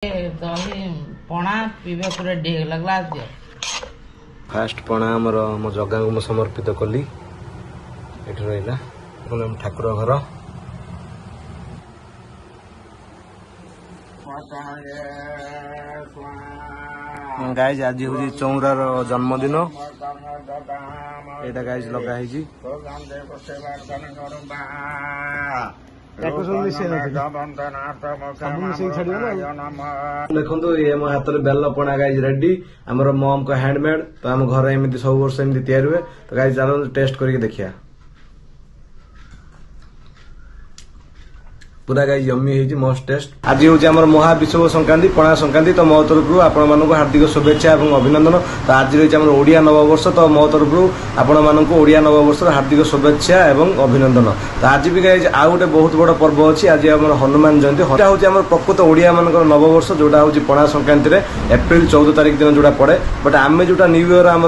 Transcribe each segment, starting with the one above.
दही पणा पीबे पूरा ढेग लगला दियो। फास्ट पणा आमर मो जगह को समर्पित कली एठी रहिला ठाकुर घर गाइज आज हूँ चौरार जन्मदिन एटा गाइज लगा है देखो ये मो हाथ में बेल पणा गाइज रेडी आमर मम को हैंडमेड तो आम घर एमती सब वर्ष एमती तैयारी हुए तो गाइज चलो टेस्ट करके देखिया पूरा गाइज यम्मी है मस्ट टेस्ट। आज हूँ आम महाविश्व संक्रांति पणा संक्रांति तो मो तरफ आपण मानक हार्दिक शुभेच्छा और अभिनंदन। तो आज रही आम ओडिया नववर्ष तो मो तरफ आपण मानक ओडिया नववर्ष हार्दिक शुभेच्छा और अभिनंदन। तो आज भी गाइज आउ गोटे बहुत बड़ पर्व अच्छी आज आम हनुमान जयंती हूँ आम प्रकृत ओडिया मान नववर्ष जोटा हूँ पणा संक्रांति एप्रिल 14 तारिख दिन जोटा पड़े बट आम जोटा न्यू इयर आम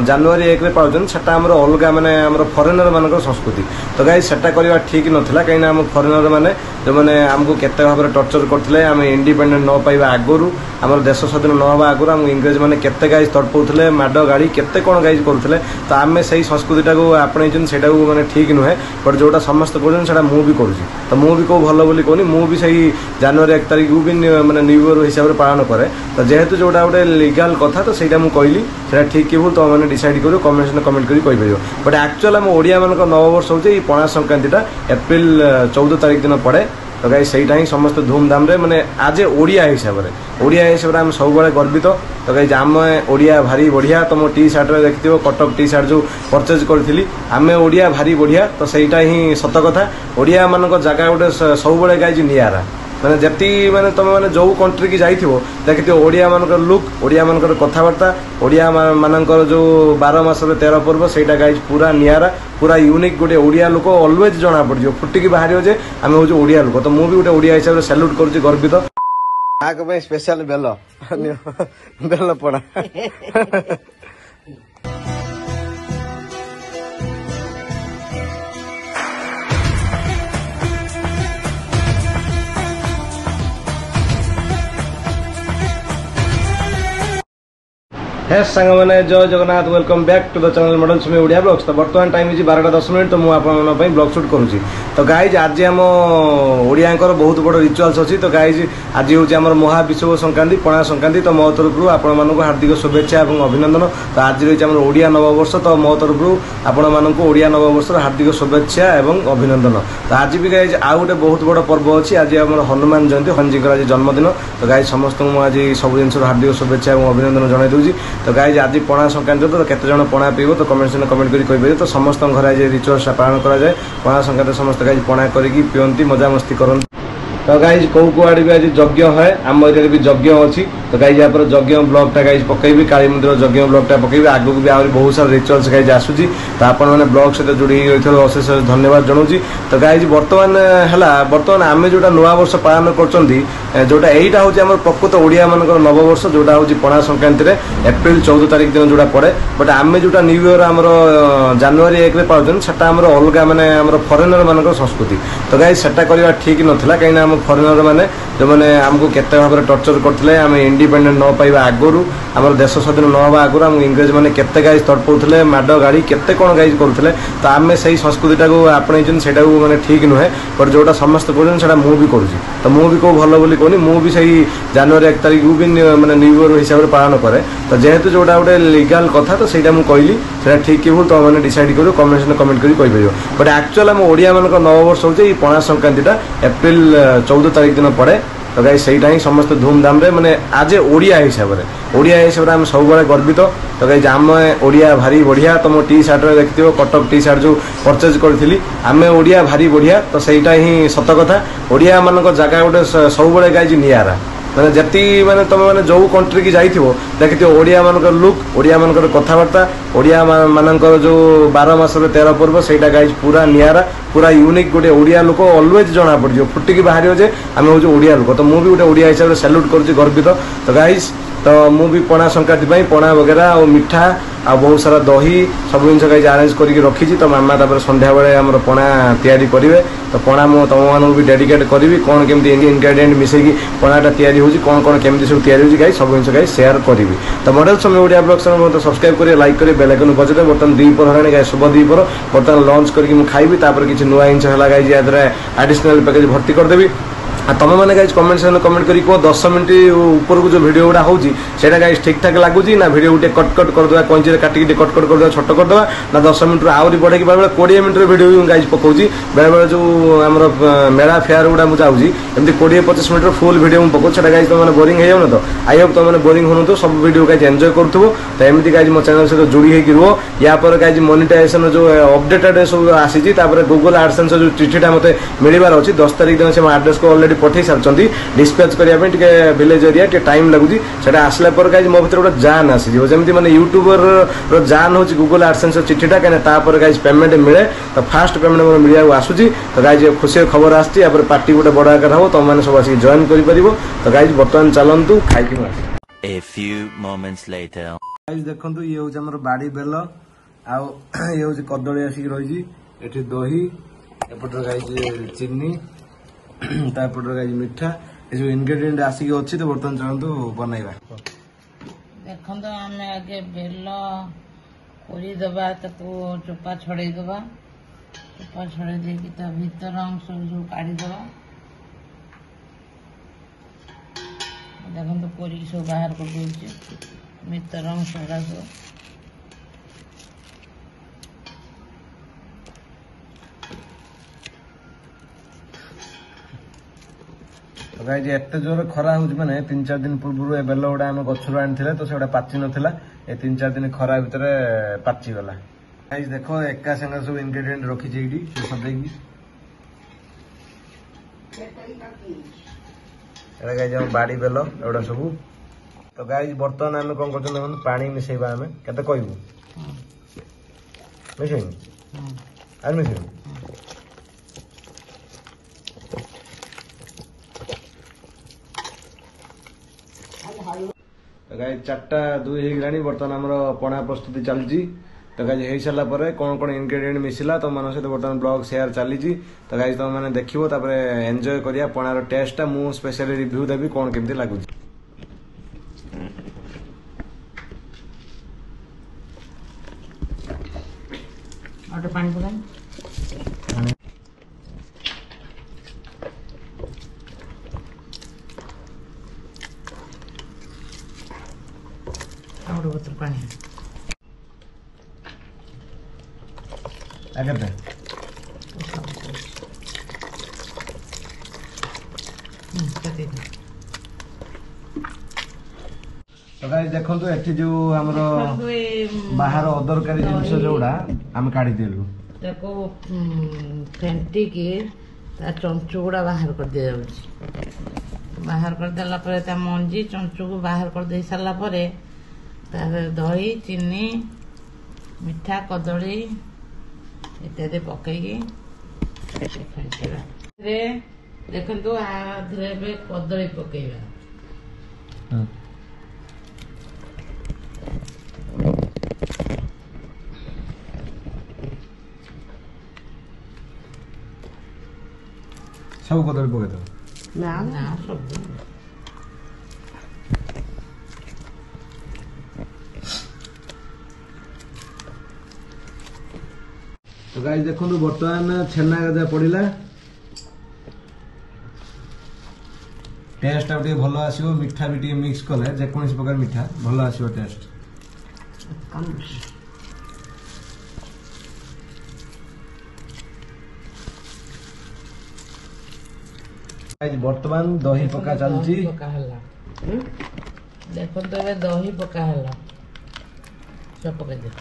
जनवरी 1 पाऊँ से अलग माने फरेनर मान संस्कृति तो गाइज से करवा ठीक नाला कहीं आम फरेनर मैंने जो मैंने आमको केते भाव में टर्चर करते आम इंडिपेंडेंट न पाइबा आगुरी आम देश स्वाधीन न हवा आगुरी आम इंग्रेज मैंने केते गाइज तड़पाउले माड गाड़ी केते कौन गाइज करुले तो आम से संस्कृति को आपणे मैंने ठीक नुहे बट जोटा समस्त कर मुझे करुँची तो मुझे कौ भल बोली कहनी मुझे सही जनवरी 1 तारिख भी मैंने न्यू इयर हिसाब से पालन करे तो जेहेतु जोटा गोटे लीगल कथा तो सहीटा मुझे कहली से ठीक कि भूल तो मैंने डिसाइड करूँ कमेंट करी कहीपर बट एक्चुअल आम ओडिया मान नववर्ष हूँ पणा संक्रांति एप्रिल 14 तारिख दिन पड़े तो गाइज सहीटा ही समस्त धूमधाम रे माने आज ओडिया हिसाब से आम सब गर्वित तो गाइज आम ओडिया भारी बढ़िया तो मो टी सार्ट देखिथ कटक टी सार्ट जो परचेज करी आम ओडिया भारी बढ़िया तो सहीटा ही सत कथा ओडिया मान जगह गोटे सब गाइज नियारा मैंने जति मैंने तुम मैंने जो कंट्री की जाइथिबो देखिथिबो ओडिया मानकर लुक ओडिया मानकर कथाबार्ता ओडिया मानकर जो 12 मास 13 पर्व सेटा गाइज पूरा नियारा पूरा यूनिक गोटे ओडिया लोक ऑलवेज जना पड़ जो फुटिकी बाहर जे आम हूँ ओडिया लोक तो मुझे गोटे ओडिया हिसाब से सैल्यूट करुँच गर्वित स्पेशल बेल बेल पड़ा सांग मैंने Jai Jagannath welcome back to the channel model Sumi Odia blogs तो बर्तमान टाइम है 12:10 तो मुझे ब्लॉग शूट करुँची तो गाइज आज आम ओडिया बहुत बड़ रिचुअल्स अच्छी तो गाइज आज हूँ आम महाविश्व संक्रांति पणा संक्रांति तो मो तरफ आपण मानक हार्दिक शुभेच्छा और अभिनंदन। तो आज रही आम ओडिया नववर्ष तो मो तरफ आपण मानक ओडिया नववर्ष हार्दिक शुभेच्छा और अभिनंदन। तो आज भी गाइज आउ गोटे बहुत बड़ पर्व अच्छी आज आम हनुमान जयंती हनुमान जी आज जन्मदिन तो गाइज समस्त आज सब जिन हार्दिक शुभेच्छा और अभिनंदन जनाई दूसरी। तो गाइज आज पणा संक्रांति तो केते जण पणा पीब तो कमेंट करी कही तो समस्त घर आज रिचुअल्स पालन करा जाए पणा संक्रांति समस्त गाइज पणा करी पियंती मजा मस्ती करते तो गाइज कौ आड़े भी आज यज्ञ है आम एरिया भी यज्ञ अच्छी तो गाइज यहाँ पर यज्ञ ब्लॉगटा गाइज पकेबी काली मंदिर यज्ञ ब्लॉगटा पकेबी आगू भी आहरी बहुत सारा रिचुअल्स गाइज आसूची तो आपण मैंने ब्लॉग सहित जोड़ी रही अशेष धन्यवाद जनाऊँ। तो गाइज बर्तमान आम जोटा नुआ वर्ष पालन कर जोटा यहीटा हूँ आम प्रकृत ओडिया मान नववर्ष जोटा हूँ पणा संक्रांति एप्रिल 14 तारिख दिन जोटा पड़े बट आम जोटा न्यू इयर आम जनवरी 1 पाऊँ से अलग माने फरेनर मान संस्कृति तो गाइज से करवा ठीक नाला कहीं आम फरेनर मैंने जो मैंने आमको केते भाव में टर्चर करते आम इंडिपेंडेंट न पाइबा आगुरी आम देश स्वाधीन न हवा आगुरी आम इंग्रेज मैंने केते गाइज तड़पाउले माड गाड़ी केते कौन गाइज करुले तो आम से संस्कृति को आपणे मैंने ठीक नुहे बट जोटा समस्त कर मुझे करुँची तो मुझे कौ भल बोली कहनी मुझे सही जनवरी 1 तारिख भी मैंने न्यू इयर हिसाब से पालन करे तो जेहेतु जोटा गोटे लीगल कथा तो सहीटा मुझे कहली से ठीक कि भूल तो मैंने डिसाइड करूँ कमेंट करी कहीपर बट एक्चुअल आम ओडिया मान नववर्ष हूँ पणा संक्रांति एप्रिल 14 तारिख दिन पड़े तो गाइज सहीटा ही समस्त धूमधाम रे माने आज ओडिया हिसाब से आम सब गर्वित तो गाइज आम ओडिया भारी बढ़िया तो मो टी सार्ट देखिथ कटक टी सार्ट जो परचेज करी आम ओडिया भारी बढ़िया तो सहीटा ही सत कथा ओडिया मान जगह गोटे सब गाइज नियारा मैंने जति मैंने तुम मैंने जो कंट्री की जाइथिबो देखिथिबो ओडिया मानकर लुक ओडिया मानकर कथाबार्ता ओडिया मानकर जो 12 मास 13 पर्व सेटा गाइज पूरा नियारा पूरा यूनिक गोटे ओडिया लोक ऑलवेज जना पड़ जो फुटिकी बाहर जे आम हूँ ओडिया लोक तो मुझे गोटे ओडिया हिसाब से सैल्यूट करुँच गर्वित। तो गाइज तो मु भी पणा संक्रांति ପାଇଁ पणा वगैरह और मिठा आ बहुत सारा दही सब जिन गाइज अरेंज करके रखी तो मामा तापर संध्या बेले आमर पणा तैयारी करेंगे तो पणा मु तुम मानक भी डेडिकेट करी कौन केमती इनग्रेडिएंट मिसेकी पणाटा तैयारी होची कौन कौन केमती सब तैयारी होची गाइज सब जिन गाइज शेयर करी तो मॉडल समय ओडिया ब्लॉग चैनल मत सब्सक्राइब करिए लाइक करिए बेल आइकन बजाते बर्तमान 2 पर हरानी गाइज शुभ 2 पर बर्तमान लॉन्च करके मु खाइबी तापर किछि नुवा जिन हला गाइज या द्वारा एडिशनल पैकेज भर्ती कर देबी तुम मैंने गाइज कमेंट सेक्शन कमेंट करी कह 10 मिनट ऊपर को जो वीडियो गुड़ा होची सेटा गाइज ठीक ठाक लगुच ना वीडियो गोटे कट कट करदे कंची काटिक कट कट करदे छोट करदे ना 10 मिनट आहरी बढ़े बेले 20 मिनट वीडियो गाइज पकाउची बेले बेले जो आमर मेला फेयर गुड़ा मुझे जाऊँगी एमती 20-25 मिनट फुल वीडियो मुझे पकाऊ गाइज तुम बोरिंग हो तो आई होप तुम बोरिंग हो तो सब वीडियो गाइज एंजॉय करूँ तो एमती गाइज मो चैनल सहित जोड़ी होकर रुह या पर गाइज मोनेटाइजेशन जो अपडेटेड सब आसी गूगल एडसेंस जो चिठीटा मत मिलबार अच्छी 10 तारीख दिन से एड्रेस को ऑलरेडी पठे सारी डिस्पैच करने विलेज एरिया टाइम लगुच आसला गाइज मो भर गोटे जान आसी जमी मैंने यूट्यूबर जान हो गूगल एडसेंस चिठीटा कहीं गाइज पेमेंट मिले तो फास्ट पेमेंट मोर मिलवा आसूसी तो गाइज खुशी खबर आसी पार्टी गोटे बड़ आकार हम तुम मैंने सब आसिक जॉइन कर तो गाइज बर्तमान चलतु खाई A few moments later. Guys देखो ये हूँ बाड़ी बेल आउ ये हूँ कदली आसिक रही एठी दही एपटर गाइज चीनी तापटर गाइज मिठा ये जो इनग्रेडिएंट आसिक अच्छी तो बर्तमान चलतु बनइबा देखो आम आगे बेल कोदबा चोपा छड़ेदबा चोपा छड़े देकी ता भीतर अंश सब काढ़ीदबा देखो कोरी सब बाहर कर दे भीतर अंश गुड़ा सब तो गाइज एत जोर खरा हो मैंने 3-4 दिन पूर्व ए बेल गुड़ा आम गचर आनी तो से पाचि नाला ए 3-4 दिन खरा भितर पाचिगला गाइज देख एका संगे सब इनग्रेडिएंट रखी ये सब गाइज बाड़ी बेल एगुड़ा सब तो गाइज बर्तमान आम कौन कर पानी मिसेबा आम के कहबू मिसेबू आज मिसेबू तो गाइज 4:02 हो बर्तमान आमर पणा प्रस्तुति चलती तो गाइज हो सारा पर कौन कौन इनग्रेडिएंट मिसला तुम मान सहित बर्तमान ब्लॉग शेयर चली तो गाइज तुम मैंने देखो एंजॉय करिया पणार टेस्टा मु स्पेशली रिव्यू देवी कौन केमती लगुच पानी पकाई बोतल पानी आगे तो गाइस देखो एठी जो हमर बाहर अदरकारी जिनिस जोड़ा हम काढी देलु देखो फेंटी के ता चंचू गुड़ा बाहर कर दिया जाउची बाहर कर देला परे ता मंजी चंचू को बाहर कर दे साला परे तारे दही चीनी मिठा कदली इत्यादि पकईकी देखो आधे कदली पकईबा सब कदली पकई दो ना सब तो गाइस देखो बर्तमान छेना गजा पड़ा टेस्ट आगे भल आसो मिठा भी मिक्स कले जेकोसी प्रकार मिठा भल आसो टेस्ट बर्तमान दही पका चलती देखो तो दही पका सब पका दे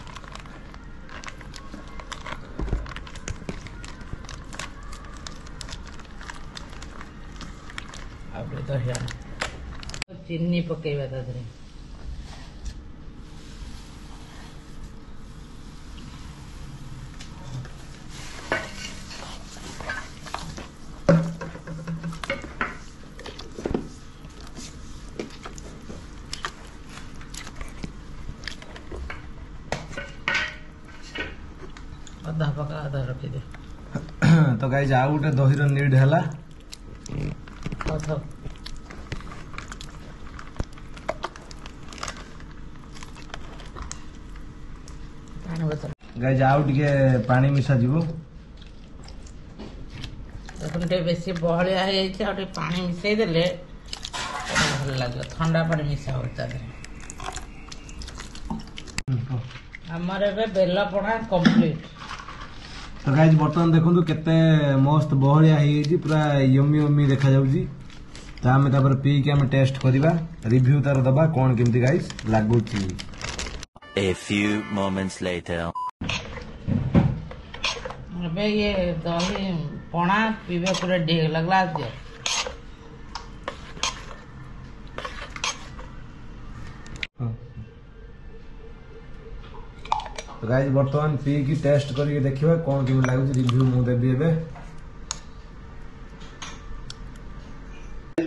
दही चीनी पकेबा ता धरे ଅଧା ପକା ଅଧା ରଖିଦେ। ତ ଗାଇଜ ଆଉ ଗୋଟେ ଦହିର ନିଡ୍ ହେଲା। ପାଣି ବୋତଲ ଗାଇଜ ଆଉ ଟିକେ ପାଣି ମିଶା ଯିବ। ଦେଖୁନ ଟିକେ ବେଶୀ ବହଳିଆ ହେଇଯାଇଛି, ଆଉ ଟିକେ ପାଣି ମିଶେଇ ଦେଲେ ଭଲ ଲାଗିବ। ଥଣ୍ଡା ପାଣି ମିଶା ହଉଛି ତା ଦେହରେ। ଆମର ଏବେ ବେଲ ପଣା କମ୍ପ୍ଲିଟ୍। ତ ଗାଇଜ ବର୍ତ୍ତମାନ ଦେଖନ୍ତୁ କେତେ ମସ୍ତ ବହଳିଆ ହେଇଯାଇଛି, ପୁରା ୟମି ୟମି ଦେଖାଯାଉଛି। ତ ଆମେ ତାପରେ ପିଇକି ଆମେ ଟେଷ୍ଟ କରିବା, ରିଭ୍ୟୁ ତାର ଦବା କଣ କେମିତି ଗାଇଜ ଲାଗୁଛି। A few moments later. ଏବେ ଇଏ ଦହି ପଣା ପିଇବା ପୁରା ରେଡି ହେଇଗଲା। ଗ୍ଲାସ ଦିଅ। ଗାଇଜ ବର୍ତ୍ତମାନ ପିଇକି ଟେଷ୍ଟ କରିକି ଦେଖିବା କଣ କେମିତି ଲାଗୁଛି, ରିଭ୍ୟୁ ମୁଁ ଦେବି ଏବେ।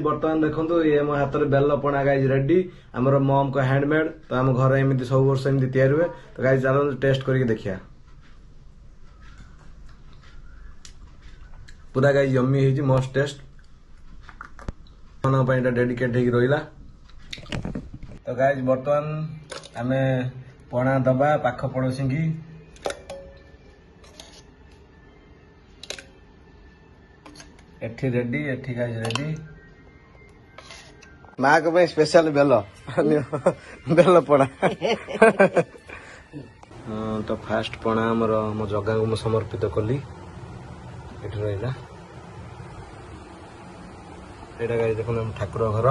ବର୍ତ୍ତମାନ ଦେଖନ୍ତୁ ଇଏ ମୋ ହାତରେ ବେଲ ପଣା ଗାଇଜ ରେଡି, ଆମର ମମଙ୍କ ହ୍ୟାଣ୍ଡମେଡ୍। ତ ଆମ ଘରେ ଏମିତି ସବୁ ବର୍ଷ ଏମିତି ତିଆରି ହୁଏ। ତ ଗାଇଜ ଚାଲନ୍ତୁ ଟେଷ୍ଟ କରିକି ଦେଖିବା। ପୁରା ଗାଇଜ ୟମି ହେଇଛି, ମସ୍ତ ଟେଷ୍ଟ। ମାନଙ୍କ ପାଇଁ ଏଟା ଡେଡିକେଟ ହେଇକି ରହିଲା। ତ ଗାଇଜ ବର୍ତ୍ତମାନ ଆମେ ପଣା ଦବା ପାଖ ପଡୋଶୀଙ୍କି। ଏଠି ରେଡି, ଏଠି ଗାଇଜ ରେଡି। ମାଙ୍କ ପାଇଁ ସ୍ପେଶାଲ ବେଲ ବେଲ ପଣା। ତ ଫାଷ୍ଟ ପଣା ଆମର ମୋ ଜଗାଙ୍କୁ ମୁଁ ସମର୍ପିତ କଲି। ଏଠି ରହିଲା, ଏଇଟା ଗାଈ ଦେଖନ୍ତୁ ଆମ ଠାକୁର ଘର।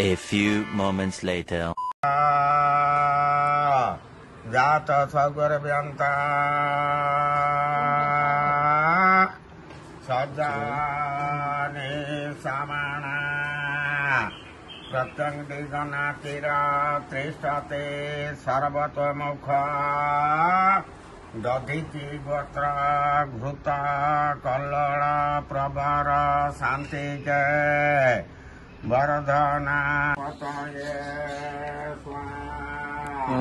A few moments later. जात सगर व्यंता सजाने समाना प्रत्यंग दिगनातिर त्रिष्ठते सर्वतोमुख दधिति गोत्र घृता कल्लण प्रवर शांति जय वरधना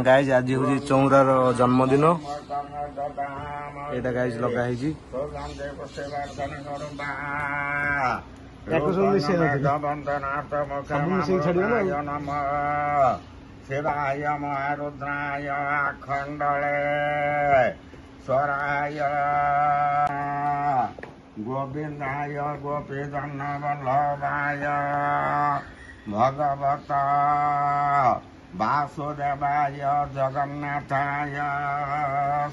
गाइज आज हूँ चौरार जन्मदिन। एटा गाइज लगा है शिवाय महारुद्राय खंडले स्वराय गोविंदाय गोपीधन वल्लभाय भगवत वासुदेवाय जगन्नाथाय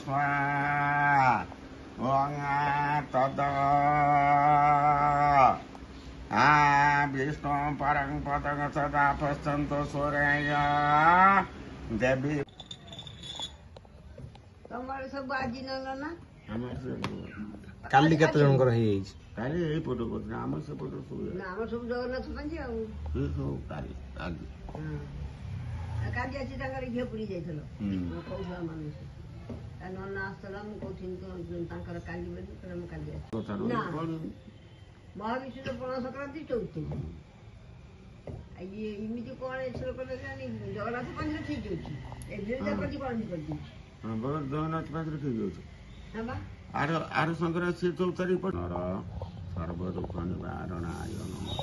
स्वाहा तद विष्णु परं पदं सदा पश्यन्तु सूर्याय देवी तमर सब आजी ना काली केते जनकर हे काली एई फोटो करना हमर से फोटो सब ना हमर सब जगन्नाथ पंजी आउ ये सब काली आगे काली आजी तांकर घे पुरी जाइथलो कौला मानुस ता नन्ना आस्तला मु कोथिन तो तांकर काली बली तर हम काली आजी ना महाविष्णु तो पणा संक्रांति चौथी ये इमिति कोण एसलो कर जानी जगन्नाथ पंजी ठीक होची ए जे प्रति कोण कर दी हां भगत जगन्नाथ पात्र ठीक होची हां बा आर संक्रांति से 4 तारीख पर सर्व दुख निवारणाय नमः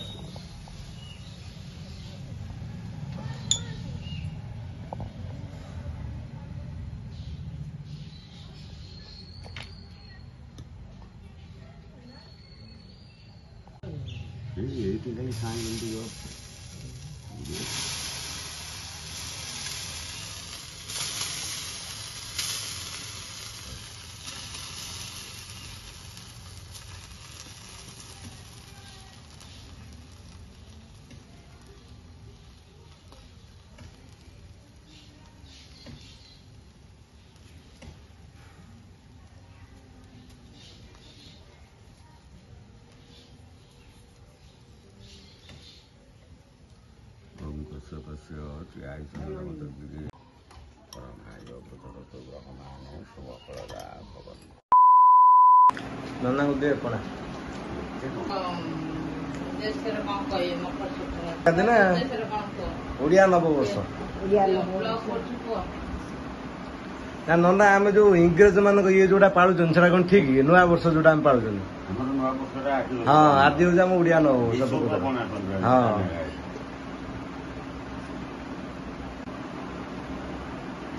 ये कहीं खाएं जल्दी हो नन्ना को दे पड़ा ଦେଶରେ କଣ କହିବେ ମକର ସଂକ୍ରାନ୍ତି ଦିନ ଦେଶରେ କଣ କୁହ ଓଡିଆ ନବବର୍ଷ ଓଡ଼ିଆ ଲୋକ ବ୍ଲଗ କରୁଛୁ କୁହ ନା ନନା ଆମେ ଯୋଉ ଇଂରେଜ ମାନଙ୍କ ଇଏ ଯୋଉଟା ପାଳୁଛନ୍ତି ସେଟା କଣ ଠିକ ନୂଆ ବର୍ଷ ଯୋଉଟା ଆମେ ପାଳୁଛନ୍ତି ଆମର ନୂଆ ବର୍ଷରେ ଆଜି ହଁ ଆଜି ହଉଛି ଆମ ଓଡିଆ ନବବର୍ଷ ହଁ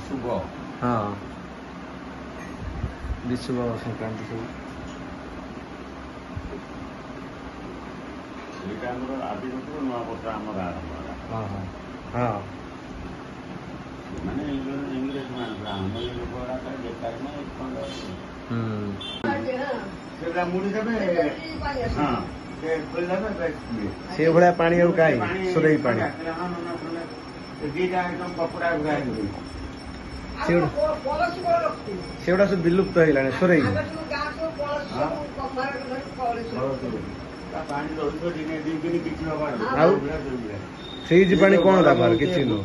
ଶୁଭ ହଁ ବିଶୁଭ ସଂକ୍ରାନ୍ତି ସବୁ ସେଇଟା ଆମର ଆଜି ନୂଆ ବର୍ଷ ଆମର ଆରମ୍ଭ ହେଲା ହଁ ହଁ ହଁ ମାନେ ଇଂରେଜ ମାନେ ଆମ ଏ ଲୋକ ବେକାର ନା ସେଗୁଡ଼ା ମୁଡ଼ି ଦେବେ ହଁ ସେଇଭଳିଆ ପାଣି ଆଉ କାହିଁ ସୁରେଇ ପାଣି ଦିଟା ଏକଦମ କପଡ଼ା ଘୁରା ସେଗୁଡା ସବୁ ବିଲୁପ୍ତ ହେଇଗଲାଣି ସୁରେଇ ପାଣି ରହିବ ଦିନେ 2 ଦିନ କିଛି ହବାର ଆଉ ଫ୍ରିଜ ପାଣି କଣ ଦବାର କିଛି ନୁହଁ